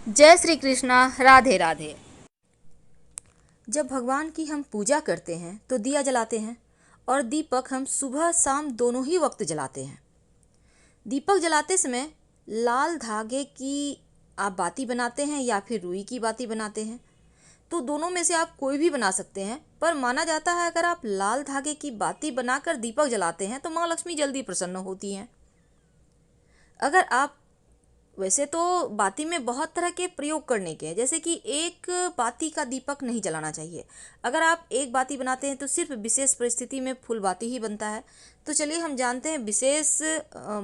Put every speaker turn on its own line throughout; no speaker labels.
जय श्री कृष्णा। राधे राधे। जब भगवान की हम पूजा करते हैं तो दिया जलाते हैं और दीपक हम सुबह शाम दोनों ही वक्त जलाते हैं। दीपक जलाते समय लाल धागे की आप बाती बनाते हैं या फिर रुई की बाती बनाते हैं, तो दोनों में से आप कोई भी बना सकते हैं। पर माना जाता है अगर आप लाल धागे की बाती बनाकर दीपक जलाते हैं तो माँ लक्ष्मी जल्दी प्रसन्न होती हैं। अगर आप वैसे तो बाती में बहुत तरह के प्रयोग करने के हैं, जैसे कि एक बाती का दीपक नहीं जलाना चाहिए। अगर आप एक बाती बनाते हैं तो सिर्फ विशेष परिस्थिति में फुल बाती ही बनता है। तो चलिए हम जानते हैं विशेष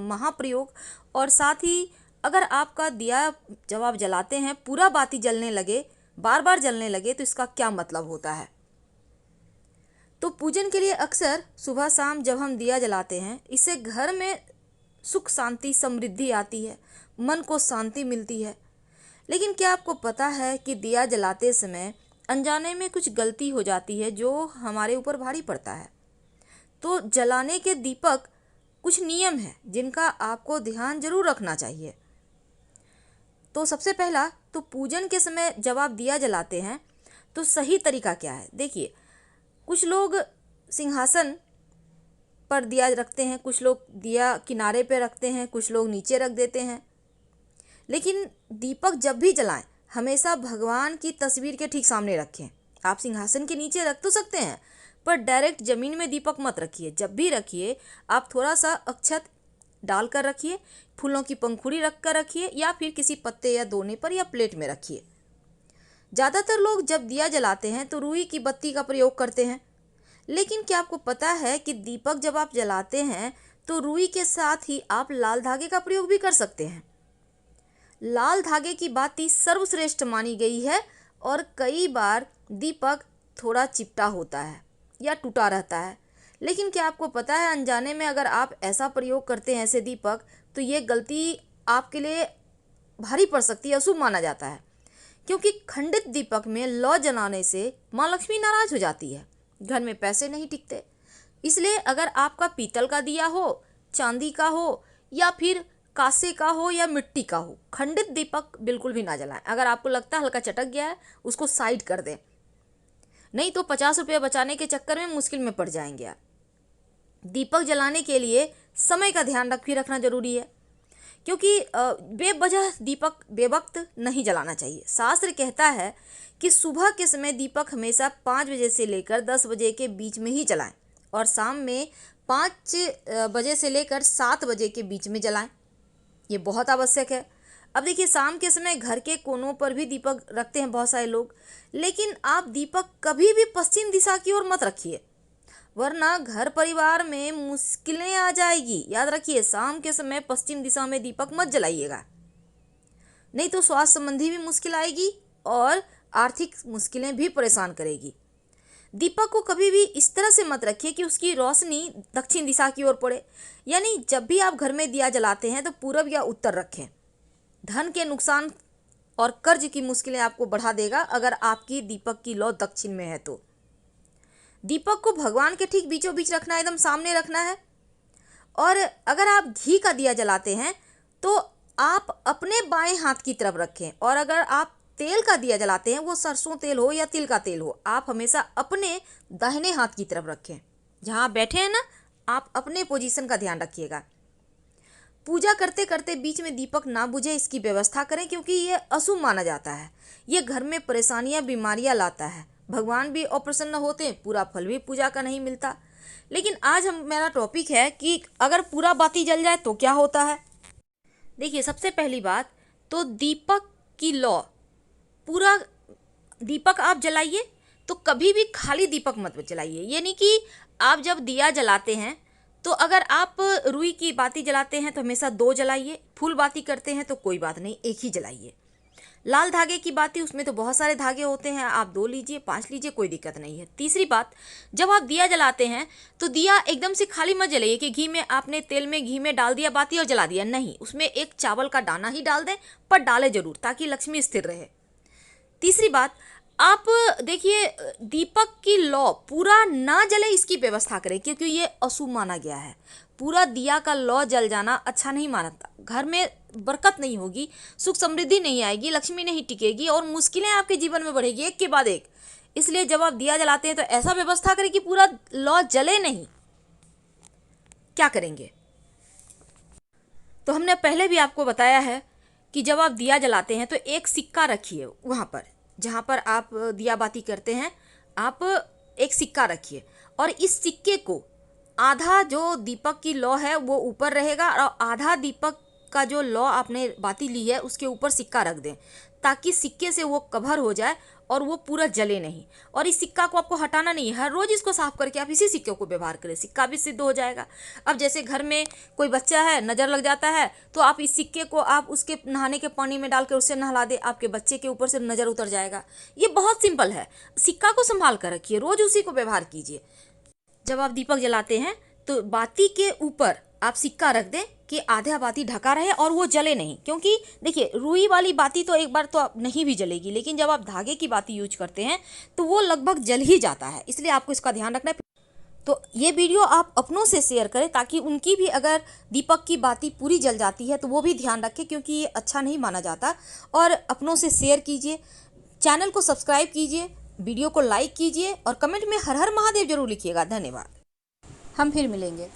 महाप्रयोग। और साथ ही अगर आपका दिया जब आप जलाते हैं पूरा बाती जलने लगे, बार बार जलने लगे, तो इसका क्या मतलब होता है। तो पूजन के लिए अक्सर सुबह शाम जब हम दिया जलाते हैं, इससे घर में सुख शांति समृद्धि आती है, मन को शांति मिलती है। लेकिन क्या आपको पता है कि दिया जलाते समय अनजाने में कुछ गलती हो जाती है जो हमारे ऊपर भारी पड़ता है। तो जलाने के दीपक कुछ नियम हैं जिनका आपको ध्यान जरूर रखना चाहिए। तो सबसे पहला, तो पूजन के समय जब आप दिया जलाते हैं तो सही तरीका क्या है। देखिए, कुछ लोग सिंहासन पर दिया रखते हैं, कुछ लोग दिया किनारे पे रखते हैं, कुछ लोग नीचे रख देते हैं। लेकिन दीपक जब भी जलाएं हमेशा भगवान की तस्वीर के ठीक सामने रखें। आप सिंहासन के नीचे रख तो सकते हैं, पर डायरेक्ट जमीन में दीपक मत रखिए। जब भी रखिए आप थोड़ा सा अक्षत डालकर रखिए, फूलों की पंखुड़ी रख कर रखिए, या फिर किसी पत्ते या दोने पर या प्लेट में रखिए। ज़्यादातर लोग जब दिया जलाते हैं तो रुई की बत्ती का प्रयोग करते हैं। लेकिन क्या आपको पता है कि दीपक जब आप जलाते हैं तो रुई के साथ ही आप लाल धागे का प्रयोग भी कर सकते हैं। लाल धागे की बाती सर्वश्रेष्ठ मानी गई है और कई बार दीपक थोड़ा चिपटा होता है या टूटा रहता है। लेकिन क्या आपको पता है अनजाने में अगर आप ऐसा प्रयोग करते हैं ऐसे दीपक, तो ये गलती आपके लिए भारी पड़ सकती है, अशुभ माना जाता है। क्योंकि खंडित दीपक में लौ जलाने से माँ लक्ष्मी नाराज हो जाती है, घर में पैसे नहीं टिकते। इसलिए अगर आपका पीतल का दिया हो, चांदी का हो, या फिर कांसे का हो या मिट्टी का हो, खंडित दीपक बिल्कुल भी ना जलाएं। अगर आपको लगता है हल्का चटक गया है उसको साइड कर दें, नहीं तो 50 रुपये बचाने के चक्कर में मुश्किल में पड़ जाएंगे आप। दीपक जलाने के लिए समय का ध्यान रखना जरूरी है, क्योंकि बेवजह दीपक बेवक्त नहीं जलाना चाहिए। शास्त्र कहता है कि सुबह के समय दीपक हमेशा 5 बजे से लेकर 10 बजे के बीच में ही जलाएं और शाम में 5 बजे से लेकर 7 बजे के बीच में जलाएं। ये बहुत आवश्यक है। अब देखिए, शाम के समय घर के कोनों पर भी दीपक रखते हैं बहुत सारे लोग, लेकिन आप दीपक कभी भी पश्चिम दिशा की ओर मत रखिए, वरना घर परिवार में मुश्किलें आ जाएगी। याद रखिए, शाम के समय पश्चिम दिशा में दीपक मत जलाइएगा, नहीं तो स्वास्थ्य संबंधी भी मुश्किल आएगी और आर्थिक मुश्किलें भी परेशान करेगी। दीपक को कभी भी इस तरह से मत रखिए कि उसकी रोशनी दक्षिण दिशा की ओर पड़े। यानी जब भी आप घर में दिया जलाते हैं तो पूरब या उत्तर रखें। धन के नुकसान और कर्ज की मुश्किलें आपको बढ़ा देगा अगर आपकी दीपक की लौ दक्षिण में है तो। दीपक को भगवान के ठीक बीचों बीच रखना है, एकदम सामने रखना है। और अगर आप घी का दिया जलाते हैं तो आप अपने बाएं हाथ की तरफ रखें, और अगर आप तेल का दिया जलाते हैं, वो सरसों तेल हो या तिल का तेल हो, आप हमेशा अपने दाहिने हाथ की तरफ रखें। जहां आप बैठे हैं ना, आप अपने पोजीशन का ध्यान रखिएगा। पूजा करते करते बीच में दीपक ना बुझे इसकी व्यवस्था करें, क्योंकि ये अशुभ माना जाता है। ये घर में परेशानियां बीमारियां लाता है, भगवान भी अप्रसन्न होते हैं, पूरा फल भी पूजा का नहीं मिलता। लेकिन आज मेरा टॉपिक है कि अगर पूरा बाती जल जाए तो क्या होता है। देखिए, सबसे पहली बात तो दीपक की लौ, पूरा दीपक आप जलाइए तो कभी भी खाली दीपक मत जलाइए। ये नहीं कि आप जब दिया जलाते हैं तो अगर आप रुई की बाती जलाते हैं तो हमेशा 2 जलाइए, फूल बाती करते हैं तो कोई बात नहीं, 1 ही जलाइए। लाल धागे की बाती, उसमें तो बहुत सारे धागे होते हैं, आप 2 लीजिए, 5 लीजिए, कोई दिक्कत नहीं है। तीसरी बात, जब आप दिया जलाते हैं तो दिया एकदम से खाली मत जलाइए कि घी में आपने तेल में घी में डाल दिया बाती और जला दिया, नहीं। उसमें एक चावल का दाना ही डाल दें, पर डालें जरूर ताकि लक्ष्मी स्थिर रहे। तीसरी बात, आप देखिए, दीपक की लौ पूरा ना जले इसकी व्यवस्था करें, क्योंकि ये अशुभ माना गया है। पूरा दिया का लौ जल जाना अच्छा नहीं मानता। घर में बरकत नहीं होगी, सुख समृद्धि नहीं आएगी, लक्ष्मी नहीं टिकेगी और मुश्किलें आपके जीवन में बढ़ेगी एक के बाद एक। इसलिए जब आप दिया जलाते हैं तो ऐसा व्यवस्था करें कि पूरा लौ जले नहीं। क्या करेंगे? तो हमने पहले भी आपको बताया है कि जब आप दिया जलाते हैं तो एक सिक्का रखिए वहाँ पर जहाँ पर आप दिया बाती करते हैं। आप एक सिक्का रखिए और इस सिक्के को आधा जो दीपक की लौ है वो ऊपर रहेगा और आधा दीपक का जो लौ आपने बाती ली है उसके ऊपर सिक्का रख दें, ताकि सिक्के से वो कवर हो जाए और वो पूरा जले नहीं। और इस सिक्का को आपको हटाना नहीं है, हर रोज इसको साफ करके आप इसी सिक्के को व्यवहार करें, सिक्का भी सिद्ध हो जाएगा। अब जैसे घर में कोई बच्चा है, नज़र लग जाता है, तो आप इस सिक्के को आप उसके नहाने के पानी में डाल के उससे नहला दे, आपके बच्चे के ऊपर से नज़र उतर जाएगा। ये बहुत सिंपल है। सिक्का को संभाल कर रखिए, रोज उसी को व्यवहार कीजिए। जब आप दीपक जलाते हैं तो बाती के ऊपर आप सिक्का रख दें कि आधा बाती ढका रहे और वो जले नहीं। क्योंकि देखिए, रुई वाली बाती तो एक बार तो नहीं भी जलेगी, लेकिन जब आप धागे की बाती यूज करते हैं तो वो लगभग जल ही जाता है। इसलिए आपको इसका ध्यान रखना है। तो ये वीडियो आप अपनों से शेयर करें ताकि उनकी भी अगर दीपक की बाती पूरी जल जाती है तो वो भी ध्यान रखें, क्योंकि ये अच्छा नहीं माना जाता। और अपनों से शेयर कीजिए, चैनल को सब्सक्राइब कीजिए, वीडियो को लाइक कीजिए और कमेंट में हर हर महादेव जरूर लिखिएगा। धन्यवाद। हम फिर मिलेंगे।